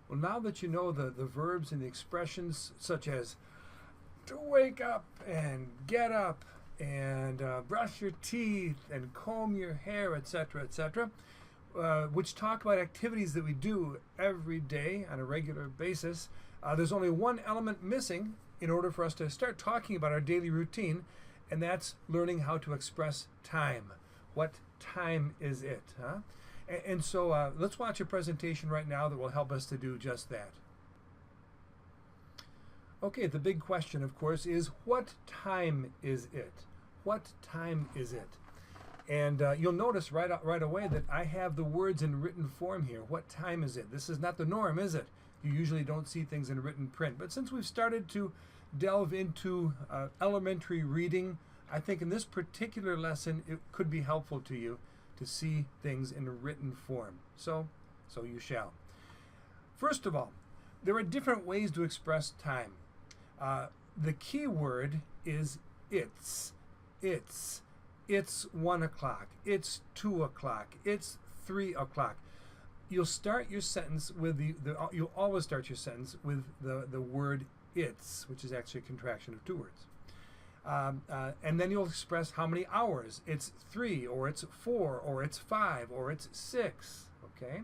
Well, now that you know the verbs and the expressions such as to wake up and get up and brush your teeth and comb your hair, etc., which talk about activities that we do every day on a regular basis, there's only one element missing in order for us to start talking about our daily routine, and that's learning how to express time. What time is it? Huh? And so let's watch a presentation right now that will help us to do just that. Okay, the big question, of course, is what time is it? What time is it? And you'll notice right away that I have the words in written form here. What time is it? This is not the norm, is it? You usually don't see things in written print. But since we've started to delve into elementary reading, I think in this particular lesson it could be helpful to you to see things in written form. So you shall. First of all, there are different ways to express time. The key word is it's. It's 1 o'clock. It's 2 o'clock. It's 3 o'clock. You'll start your sentence with you'll always start your sentence with the word it's, which is actually a contraction of two words. And then you'll express how many hours. It's 3, or it's 4, or it's 5, or it's 6. Okay?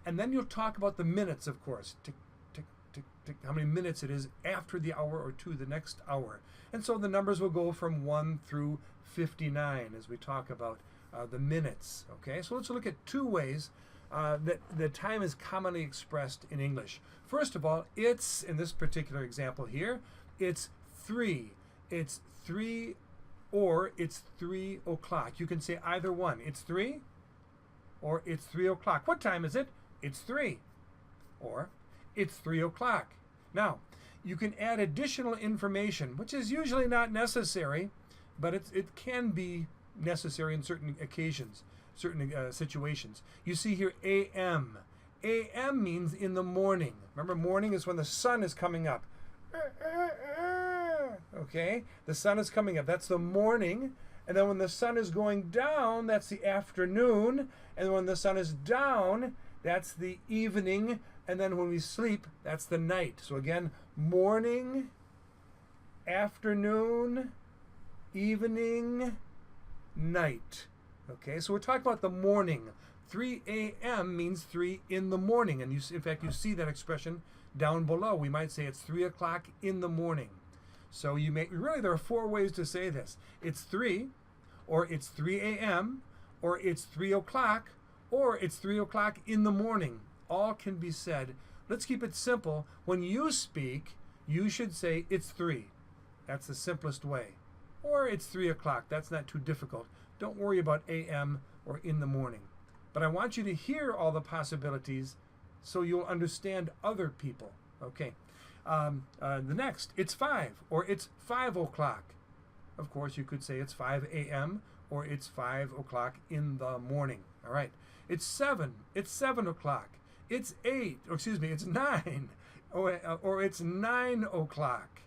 And then you'll talk about the minutes, of course. Tick, tick, tick, tick, how many minutes it is after the hour or to the next hour. And so the numbers will go from 1 through 59 as we talk about the minutes. Okay? So let's look at two ways that the time is commonly expressed in English. First of all, it's, in this particular example here, it's 3. It's 3, or it's 3 o'clock. You can say either one. It's 3 or it's 3 o'clock. What time is it? It's 3. Or it's 3 o'clock. Now, you can add additional information, which is usually not necessary, but it can be necessary in certain occasions, certain situations. You see here AM. AM means in the morning. Remember, morning is when the sun is coming up. Okay, the sun is coming up. That's the morning. And then when the sun is going down, that's the afternoon. And when the sun is down, that's the evening. And then when we sleep, that's the night. So again, morning, afternoon, evening, night. Okay, so we're talking about the morning. 3 a.m. means 3 in the morning. And in fact, you see that expression down below. We might say it's 3 o'clock in the morning. So really there are 4 ways to say this. It's 3, or it's 3 a.m., or it's 3 o'clock, or it's 3 o'clock in the morning. All can be said. Let's keep it simple. When you speak, you should say it's 3. That's the simplest way. Or it's 3 o'clock. That's not too difficult. Don't worry about a.m. or in the morning. But I want you to hear all the possibilities so you'll understand other people. Okay. The next, it's 5, or it's 5 o'clock. Of course, you could say it's 5 a.m. or it's 5 o'clock in the morning. All right. It's 7. It's 7 o'clock. It's 8. Or excuse me, it's 9. Or it's 9 o'clock.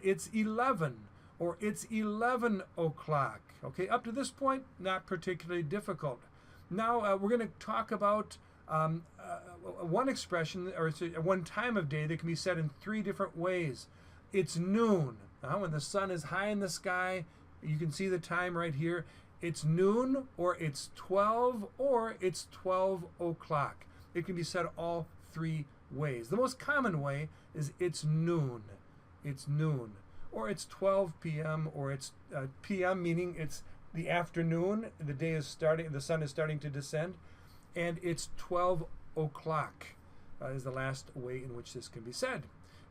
It's 11. Or it's 11 o'clock. Okay. Up to this point, not particularly difficult. Now we're going to talk about one expression, or one time of day that can be said in 3 different ways. It's noon. When the sun is high in the sky, you can see the time right here. It's noon, or it's 12, or it's 12 o'clock. It can be said all 3 ways. The most common way is it's noon. It's noon. Or it's 12 p.m., or it's p.m. meaning it's the afternoon. The day is starting, the sun is starting to descend. And it's 12 o'clock is the last way in which this can be said.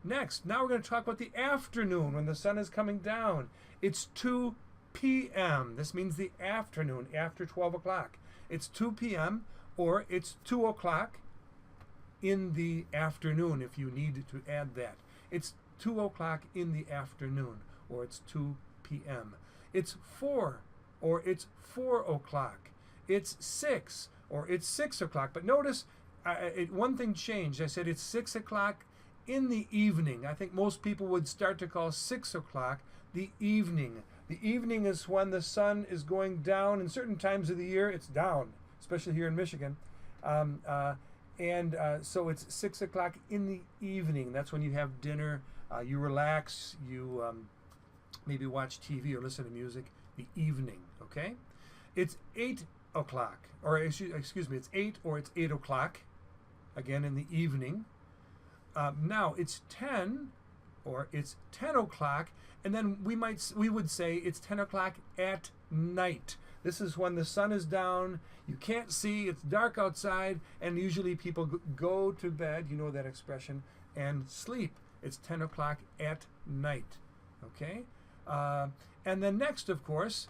Next, now we're going to talk about the afternoon when the sun is coming down. It's 2 p.m. This means the afternoon, after 12 o'clock. It's 2 p.m. or it's 2 o'clock in the afternoon if you need to add that. It's 2 o'clock in the afternoon, or it's 2 p.m. It's 4, or it's 4 o'clock. It's 6, or it's 6 o'clock. But notice one thing changed. I said it's 6 o'clock in the evening. I think most people would start to call 6 o'clock the evening. The evening is when the sun is going down. In certain times of the year, it's down, especially here in Michigan. And And so it's 6 o'clock in the evening. That's when you have dinner. You relax. You maybe watch TV or listen to music. The evening, okay? It's 8 o'clock, or excuse me, it's 8 or it's 8 o'clock, again in the evening. Now it's 10 or it's 10 o'clock, and then we would say it's 10 o'clock at night. This is when the sun is down, you can't see, it's dark outside, and usually people go to bed, you know that expression, and sleep. It's 10 o'clock at night, okay? And then next, of course,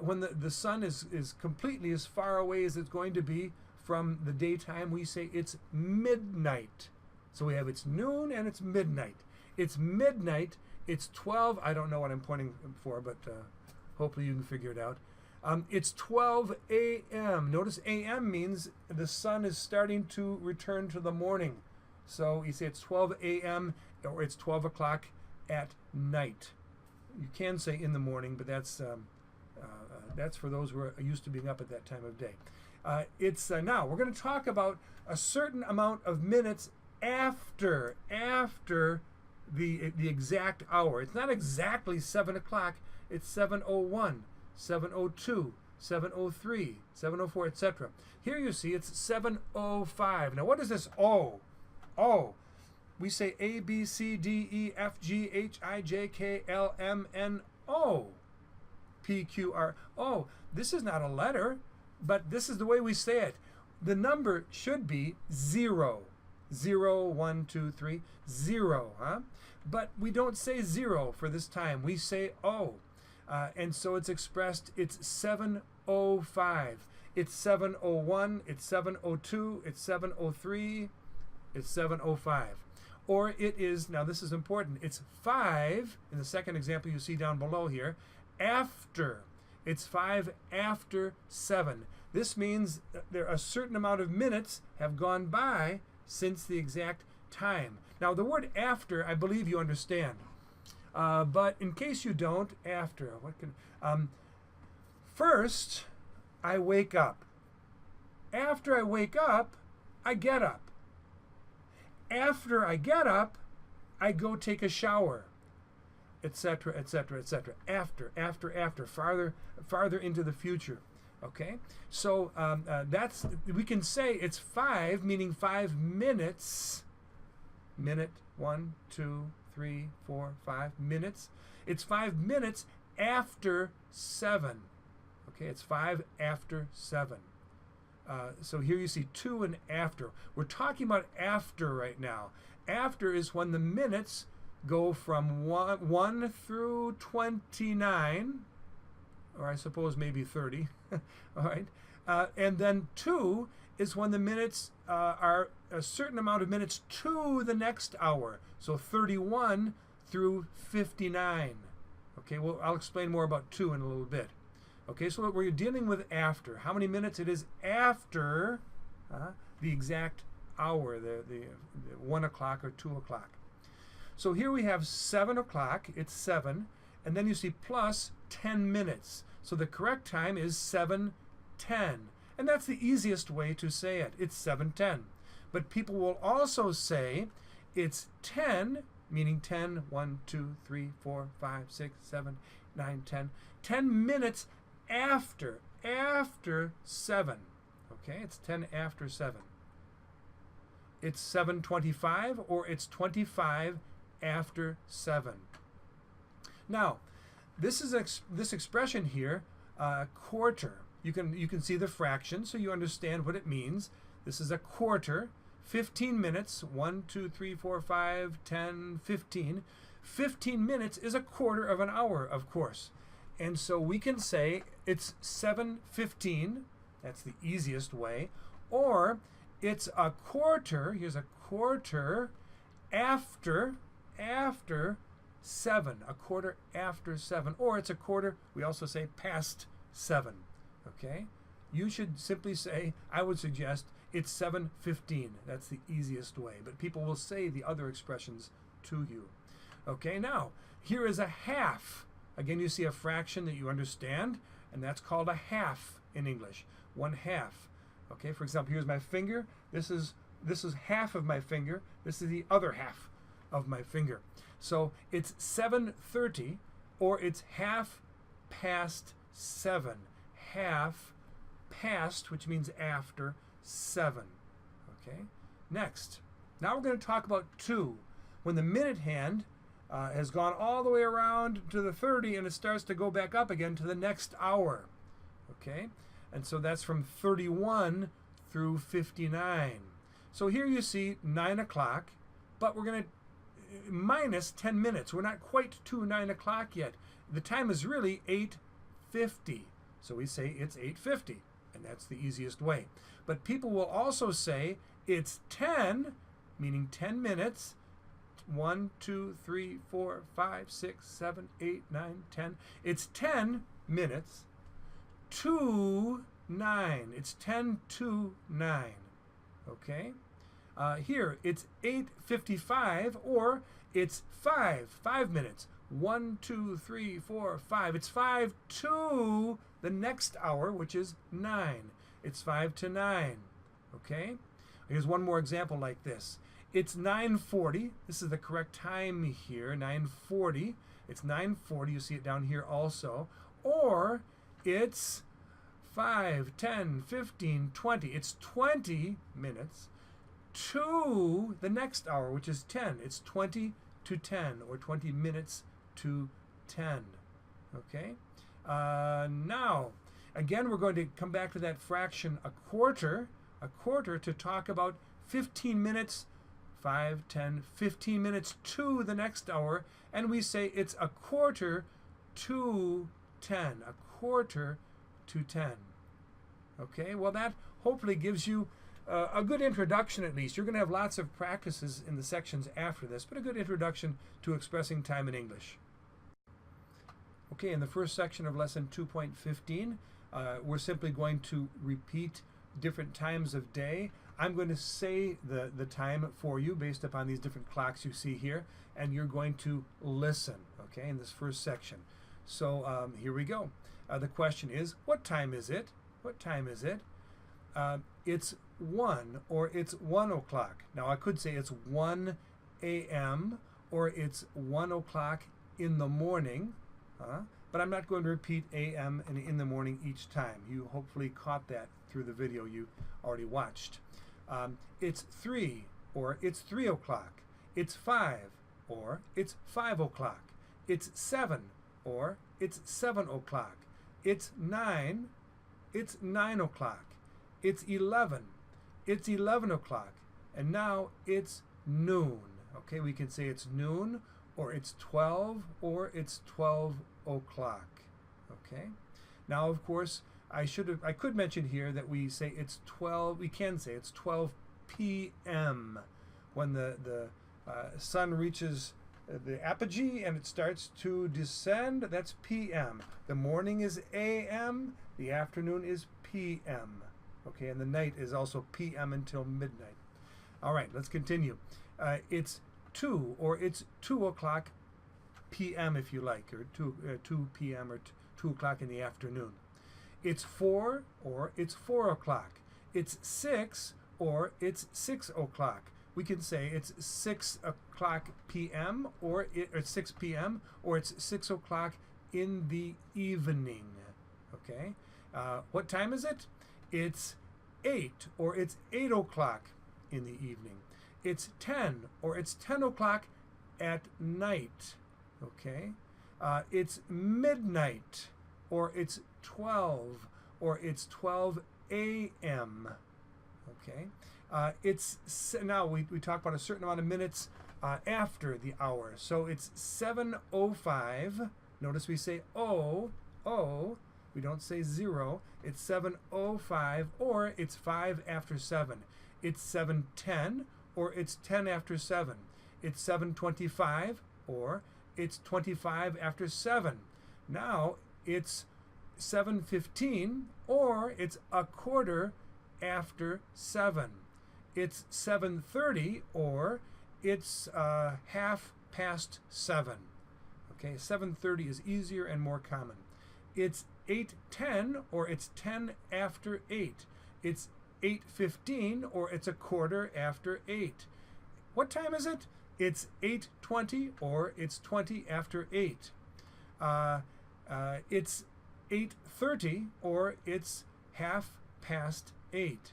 when the sun is completely as far away as it's going to be from the daytime, we say it's midnight. So we have it's noon and it's midnight. It's midnight, it's 12, I don't know what I'm pointing for, but hopefully you can figure it out. It's 12 a.m. Notice a.m. means the sun is starting to return to the morning. So you say it's 12 a.m. or it's 12 o'clock at night. You can say in the morning, but that's for those who are used to being up at that time of day. Now we're going to talk about a certain amount of minutes after the exact hour. It's not exactly 7 o'clock. It's 7:01, 7:02, 7:03, 7:04, etc. Here you see it's 7:05. Now what is this O? O. We say A, B, C, D, E, F, G, H, I, J, K, L, M, N, O. P, Q, R, O. This is not a letter, but this is the way we say it. The number should be 0. 0, 1, 2, 3, 0. Huh? But we don't say 0 for this time. We say O. And so it's expressed, it's 7:05. It's 7:01. It's 7:02. It's 7:03. It's 7:05. Or it is, now this is important, it's 5, in the second example you see down below here, after. It's 5 after 7. This means there a certain amount of minutes have gone by since the exact time. Now the word after, I believe you understand. But in case you don't, after, first, I wake up. After I wake up, I get up. After I get up, I go take a shower, etc., etc., etc. After, farther into the future. Okay, so we can say it's 5, meaning 5 minutes. Minute 1, 2, 3, 4, 5 minutes. It's 5 minutes after 7. Okay, it's 5 after 7. So here you see 2 and after. We're talking about after right now. After is when the minutes go from 1 through 29, or I suppose maybe 30. All right. And then 2 is when the minutes are a certain amount of minutes to the next hour. So 31 through 59. Okay, well, I'll explain more about 2 in a little bit. Okay, so we're dealing with after. How many minutes it is after the exact hour, the 1 o'clock or 2 o'clock. So here we have 7 o'clock, it's 7, and then you see plus 10 minutes. So the correct time is 7:10. And that's the easiest way to say it. It's 7:10. But people will also say it's 10, meaning 10, 1, 2, 3, 4, 5, 6, 7, 9, 10. 10 minutes after 7. Okay, it's 10 after 7. It's 7:25 or it's 25 after 7. Now, this expression here, quarter. You can see the fraction, so you understand what it means. This is a quarter. 15 minutes, 1, 2, 3, 4, 5, 10, 15. 15 minutes is a quarter of an hour, of course. And so we can say it's 7:15. That's the easiest way. Or it's a quarter. Here's a quarter after 7. A quarter after 7. Or it's a quarter, we also say past 7. Okay? You should simply say, I would suggest, it's 7:15. That's the easiest way. But people will say the other expressions to you. Okay, now, here is a half. Again, you see a fraction that you understand, and that's called a half in English. 1/2. Okay, for example, here's my finger. This is this is half of my finger. This is the other half of my finger. So it's 7:30, or it's 7:30. Half past, which means after 7. Okay. Next, now we're going to talk about 2. When the minute hand has gone all the way around to the 30, and it starts to go back up again to the next hour. Okay, and so that's from 31 through 59. So here you see 9 o'clock, but we're going to minus 10 minutes. We're not quite to 9 o'clock yet. The time is really 8:50. So we say it's 8:50, and that's the easiest way. But people will also say it's 10, meaning 10 minutes. 1, 2, 3, 4, 5, 6, 7, 8, 9, 10. It's 10 minutes to 9. It's 10 to 9. Okay? Here, it's 8:55, or it's 5 minutes. 1, 2, 3, 4, 5. It's 5 to the next hour, which is 9. It's 5 to 9. Okay? Here's one more example like this. It's 9:40. This is the correct time here, 9:40. It's 9:40. You see it down here also. Or it's 5, 10, 15, 20. It's 20 minutes to the next hour, which is 10. It's 20 to 10, or 20 minutes to 10. Okay? Now, again, we're going to come back to that fraction, a quarter, to talk about 15 minutes, 5, 10, 15 minutes to the next hour, and we say it's a quarter to 10. A quarter to 10. Okay, well, that hopefully gives you a good introduction at least. You're going to have lots of practices in the sections after this, but a good introduction to expressing time in English. Okay, in the first section of lesson 2.15, we're simply going to repeat different times of day. I'm going to say the time for you based upon these different clocks you see here, and you're going to listen, okay, in this first section. So here we go. The question is, what time is it? What time is it? It's 1, or it's 1 o'clock. Now I could say it's 1 a.m. or it's 1 o'clock in the morning, but I'm not going to repeat a.m. and in the morning each time. You hopefully caught that through the video you already watched. It's 3, or it's 3 o'clock. It's 5, or it's 5 o'clock. It's 7, or it's 7 o'clock. It's 9, it's 9 o'clock. It's 11, it's 11 o'clock. And now it's noon. Okay, we can say it's noon, or it's 12, or it's 12 o'clock. Okay, now of course I could mention here that we say it's 12. We can say it's 12 p.m. when the sun reaches the apogee and it starts to descend. That's p.m. The morning is a.m. The afternoon is p.m. Okay, and the night is also p.m. until midnight. All right, let's continue. It's 2, or it's 2 o'clock p.m. if you like, or 2 p.m. or 2 o'clock in the afternoon. It's 4, or it's 4 o'clock. It's 6, or it's 6 o'clock. We can say it's 6 o'clock p.m. or it's 6 p.m. or it's 6 o'clock in the evening. Okay. What time is it? It's 8, or it's 8 o'clock in the evening. It's 10, or it's 10 o'clock at night. Okay. It's midnight, or it's 12, or it's 12 a.m. Okay. Now we talk about a certain amount of minutes after the hour. So it's 7:05. Notice we say oh. We don't say 0. It's 7:05, or it's 5 after 7. It's 7:10, or it's 10 after 7. It's 7:25, or it's 25 after 7. Now it's 7:15, or it's a quarter after 7. It's 7:30, or it's 7:30. Okay, 7:30 is easier and more common. It's 8:10, or it's 10 after 8. It's 8:15 or it's a quarter after 8. What time is it? It's 8:20 or it's 20 after 8. It's 8:30 or it's half past 8.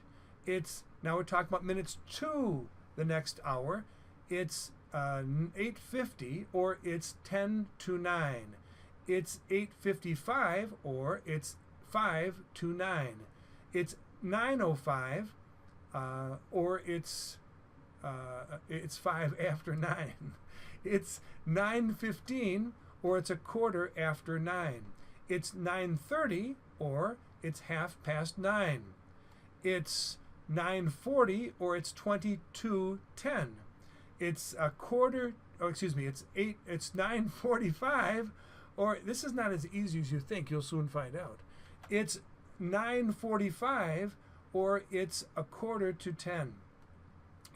Now we're talking about minutes to the next hour. It's 8:50 or it's 10 to 9. It's 8:55 or it's 5 to 9. It's 9:05 or it's 5 after 9. It's 9:15 or it's a quarter after 9. It's 9:30 or it's half past 9. It's 9:40 or it's 22:10. It's a quarter, it's 9:45 or this is not as easy as you think, you'll soon find out. It's 9:45 or it's a quarter to 10.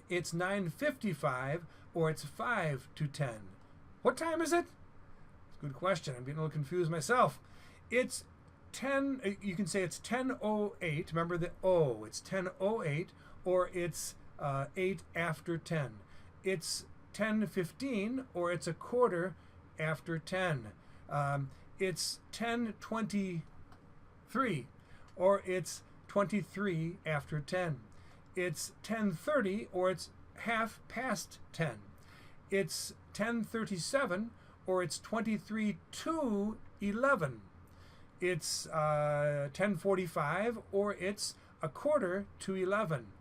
It's 9:55 or it's 5 to 10. What time is it? It's a good question. I'm getting a little confused myself. It's 10, you can say it's 10:08. Remember the O. It's 10:08 or it's 8 after 10. It's 10:15 or it's a quarter after 10. It's 10:23 or it's 23 after 10. It's 10:30 or it's half past 10. It's 10:37 or it's 23 to 11. It's 10:45 or it's a quarter to 11.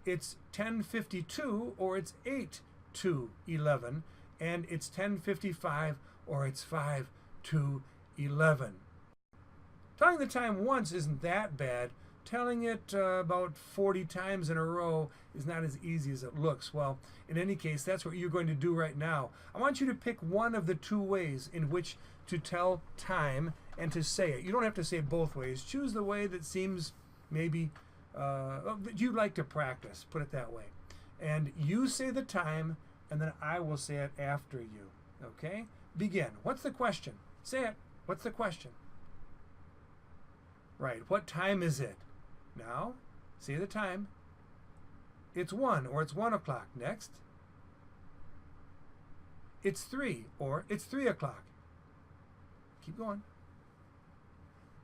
It's 10:52 or it's 8 to 11. And it's 10:55 or it's 5 to 11. Telling the time once isn't that bad. Telling it about 40 times in a row is not as easy as it looks. Well, in any case, that's what you're going to do right now. I want you to pick one of the two ways in which to tell time and to say it. You don't have to say both ways. Choose the way that seems maybe that you'd like to practice, put it that way. And you say the time, and then I will say it after you. Okay? Begin. What's the question? Say it. What's the question? Right. What time is it? Now, say the time. It's 1 or it's 1 o'clock. Next. It's 3 or it's 3 o'clock. Keep going.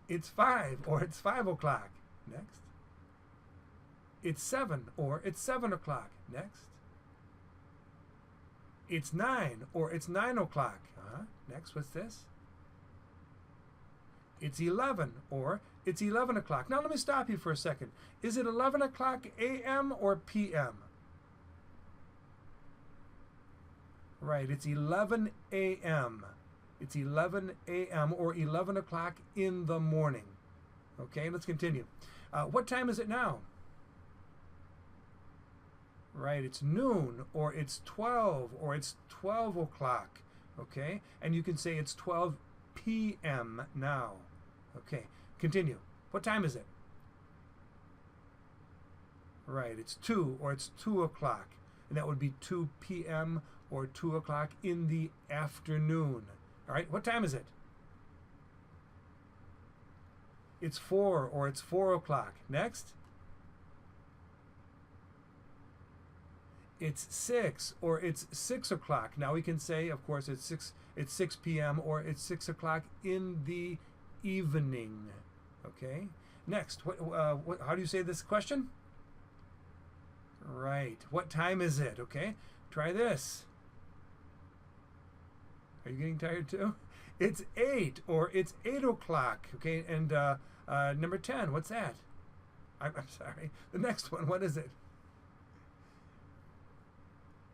It's 5 or it's 5 o'clock. Next. It's 7 or it's 7 o'clock. Next. It's 9 or it's 9 o'clock. Next, what's this? It's 11 or it's 11 o'clock. Now let me stop you for a second. Is it 11 o'clock a.m. or p.m.? Right, it's 11 a.m. It's 11 a.m. or 11 o'clock in the morning. Okay, let's continue. What time is it now? Right, it's noon or it's 12 or it's 12 o'clock. Okay, and you can say it's 12 p.m. now. Okay, continue. What time is it? Right, it's 2 or it's 2 o'clock. And that would be 2 p.m. or 2 o'clock in the afternoon. All right, what time is it? It's 4 or it's 4 o'clock. Next. It's 6 or it's 6 o'clock. Now we can say, of course, it's 6 p.m. or it's 6 o'clock in the evening. Okay. Next, how do you say this question? Right. What time is it? Okay. Try this. Are you getting tired too? It's 8 or it's 8 o'clock. Okay. And number 10, what's that? I'm sorry. The next one, what is it?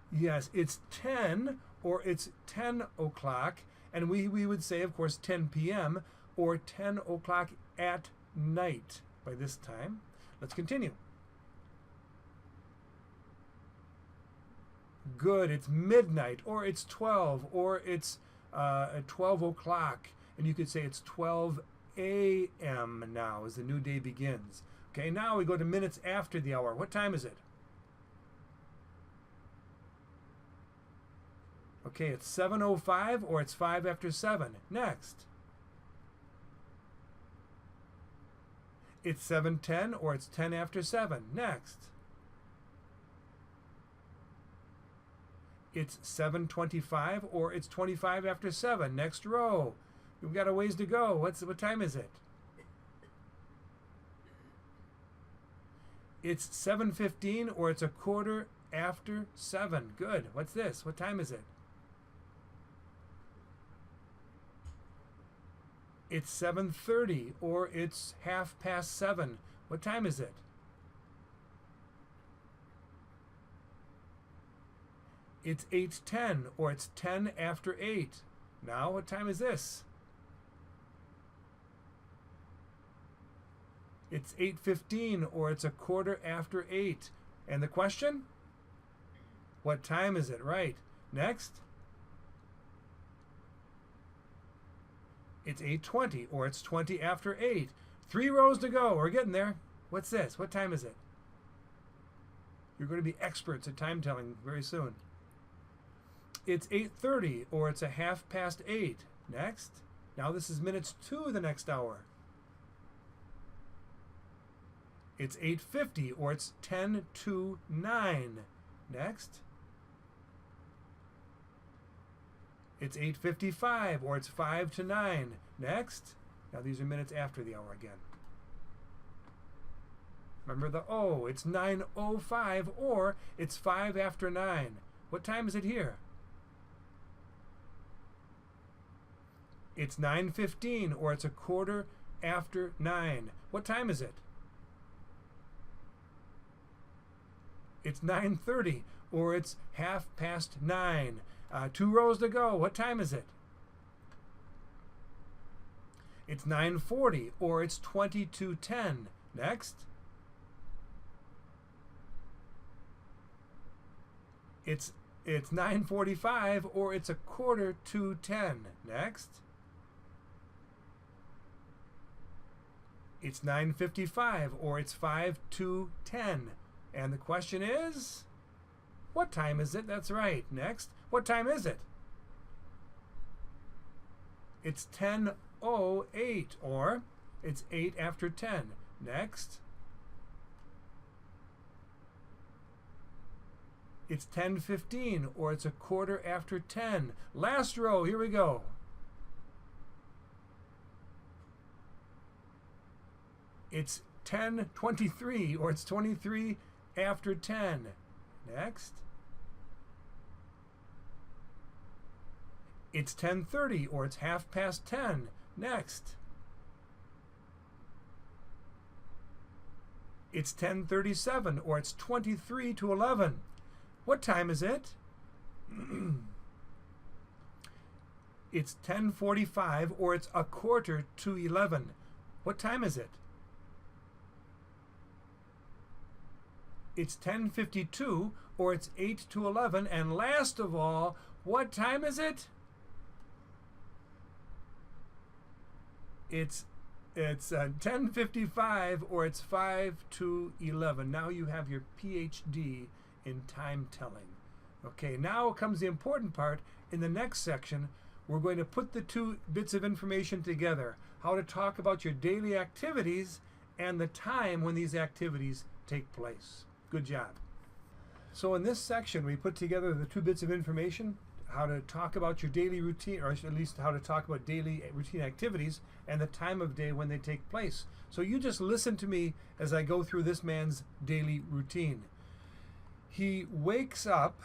Yes, it's 10 or it's 10 o'clock. And we would say, of course, 10 p.m. or 10 o'clock at night by this time. Let's continue. Good, it's midnight or it's 12 or it's 12 o'clock. And you could say it's 12 a.m. now as the new day begins. Okay, now we go to minutes after the hour. What time is it? Okay, it's 7:05 or it's 5 after 7. Next. It's 7:10 or it's 10 after 7. Next. It's 7:25 or it's 25 after 7. Next row. We've got a ways to go. What time is it? It's 7:15 or it's a quarter after 7. Good. What's this? What time is it? It's 7:30 or it's 7:30. What time is it? It's 8:10 or it's 10 after 8. Now, what time is this? It's 8:15 or it's a quarter after 8. And the question? What time is it? Right. Next. It's 8:20 or it's 20 after 8. 3 rows to go. We're getting there. What's this? What time is it? You're going to be experts at time telling very soon. It's 8:30 or it's a 8:30. Next. Now this is minutes to the next hour. It's 8:50 or it's 10 to 9. Next. It's 8:55 or it's 5 to 9. Next. Now these are minutes after the hour again. Remember the O. It's 9:05 or it's 5 after 9. What time is it here? It's 9:15 or it's a quarter after 9. What time is it? It's 9:30 or it's 9:30. 2 rows to go. What time is it? It's 9:40 or it's 20 to 10. Next. It's 9:45 or it's a quarter to 10. Next. It's 9:55 or it's 5 to 10. And the question is, what time is it? That's right. Next. What time is it? It's 10:08 or it's 8 after 10. Next. It's 10:15 or it's a quarter after 10. Last row, here we go. It's 10:23 or it's 23 after 10. Next. It's 10:30 or it's 10:30. Next. It's 10:37 or it's 23 to 11. What time is it? It's 10:45 or it's a quarter to 11. What time is it? It's 10:52 or it's 8 to 11. And last of all, what time is it? It's 10:55 or it's 5 to 11. Now you have your PhD in time telling. Okay, now comes the important part. In the next section, we're going to put the two bits of information together. How to talk about your daily activities and the time when these activities take place. Good job. So in this section, we put together the two bits of information, how to talk about your daily routine, or at least how to talk about daily routine activities and the time of day when they take place. So you just listen to me as I go through this man's daily routine. He wakes up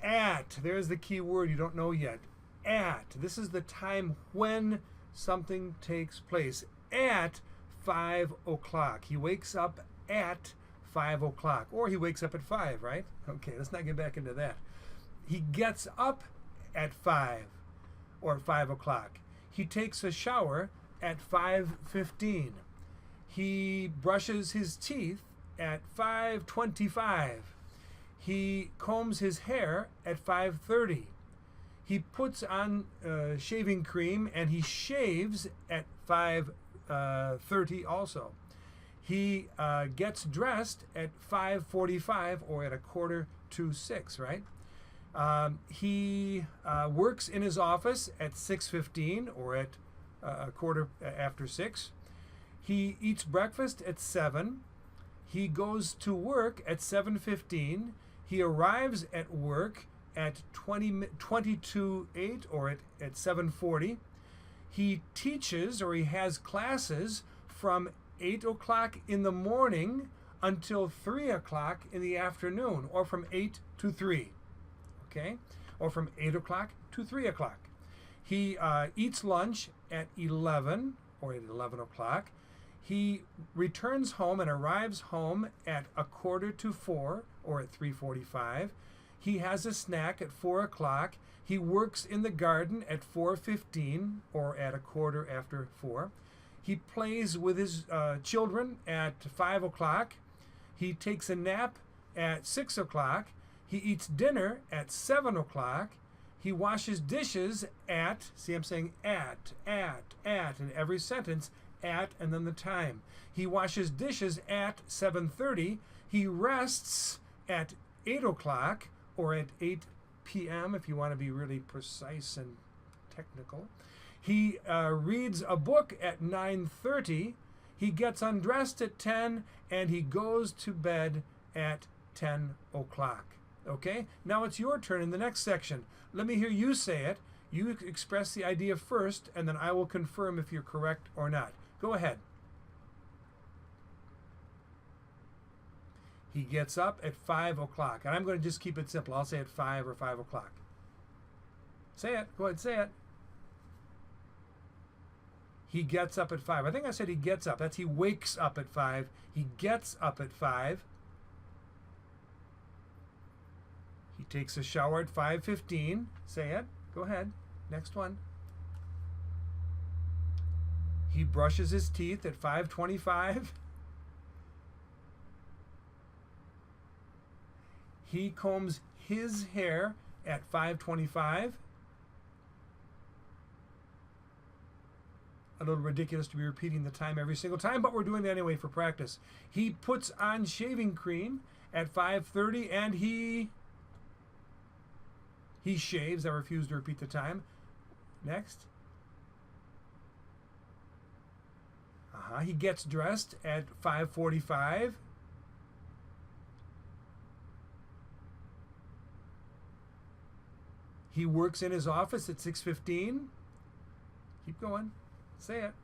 at, there's the key word you don't know yet, at. This is the time when something takes place, at 5 o'clock. He wakes up at 5 o'clock, or he wakes up at 5, right? Okay, let's not get back into that. He gets up at 5 or 5 o'clock. He takes a shower at 5:15. He brushes his teeth at 5:25. He combs his hair at 5:30. He puts on shaving cream and he shaves at 5:30 also. He gets dressed at 5:45 or at a quarter to 6, right? He works in his office at 6:15 or at a quarter after 6. He eats breakfast at 7. He goes to work at 7:15. He arrives at work at 22:08 or at 7:40. He teaches or he has classes from 8 o'clock in the morning until 3 o'clock in the afternoon, or from 8 to 3, okay? Or from 8 o'clock to 3 o'clock. He eats lunch at 11 or at 11 o'clock. He returns home and arrives home at 3:45 or at 3:45. He has a snack at 4 o'clock. He works in the garden at 4:15 or at 4:15. He plays with his children at 5 o'clock. He takes a nap at 6 o'clock. He eats dinner at 7 o'clock. He washes dishes at, see, I'm saying at in every sentence, at and then the time. He washes dishes at 7:30. He rests at 8 o'clock or at 8 p.m. if you want to be really precise and technical. He reads a book at 9:30. He gets undressed at 10, and he goes to bed at 10 o'clock. Okay? Now it's your turn in the next section. Let me hear you say it. You express the idea first, and then I will confirm if you're correct or not. Go ahead. He gets up at 5 o'clock. And I'm going to just keep it simple. I'll say at 5 or 5 o'clock. Say it. Go ahead, say it. He gets up at 5. I think I said he gets up. That's he wakes up at 5. He gets up at 5. He takes a shower at 5:15. Say it. Go ahead. Next one. He brushes his teeth at 5:25. He combs his hair at 5:25. A little ridiculous to be repeating the time every single time, but we're doing it anyway for practice. He puts on shaving cream at 5:30, and he shaves. I refuse to repeat the time. Next. He gets dressed at 5:45. He works in his office at 6:15. Keep going. Say it.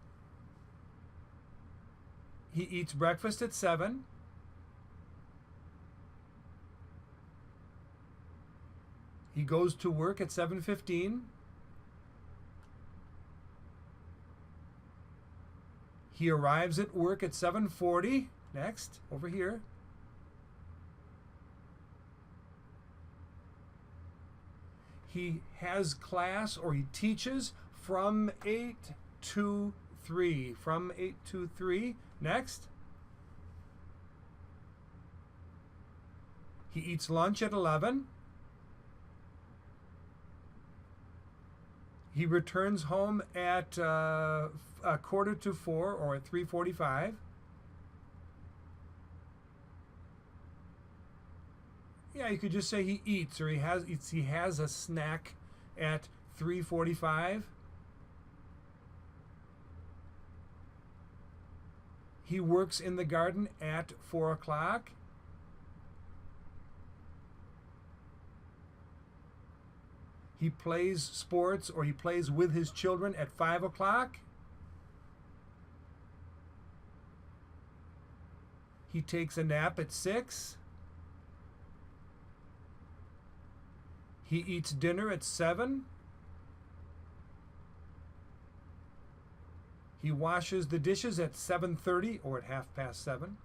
He eats breakfast at 7. He goes to work at 7:15. He arrives at work at 7:40. Next, over here. He has class, or he teaches from 8 to 3. From 8 to 3. Next. He eats lunch at 11. He returns home at 3:45 or at 3:45. Yeah, you could just say he eats, or he has a snack at 3:45. He works in the garden at 4 o'clock. He plays sports, or he plays with his children at 5 o'clock. He takes a nap at 6. He eats dinner at 7. He washes the dishes at 7:30 or at 7:30.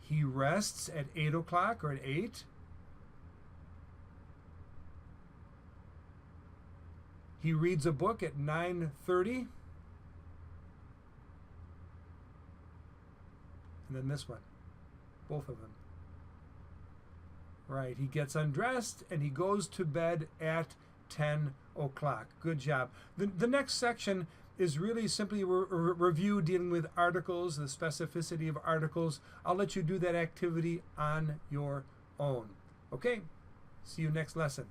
He rests at 8 o'clock or at 8. He reads a book at 9:30. And then this one. Both of them. Right. He gets undressed and he goes to bed at 10 o'clock. Good job. The next section is really simply a review dealing with articles, the specificity of articles. I'll let you do that activity on your own. Okay? See you next lesson.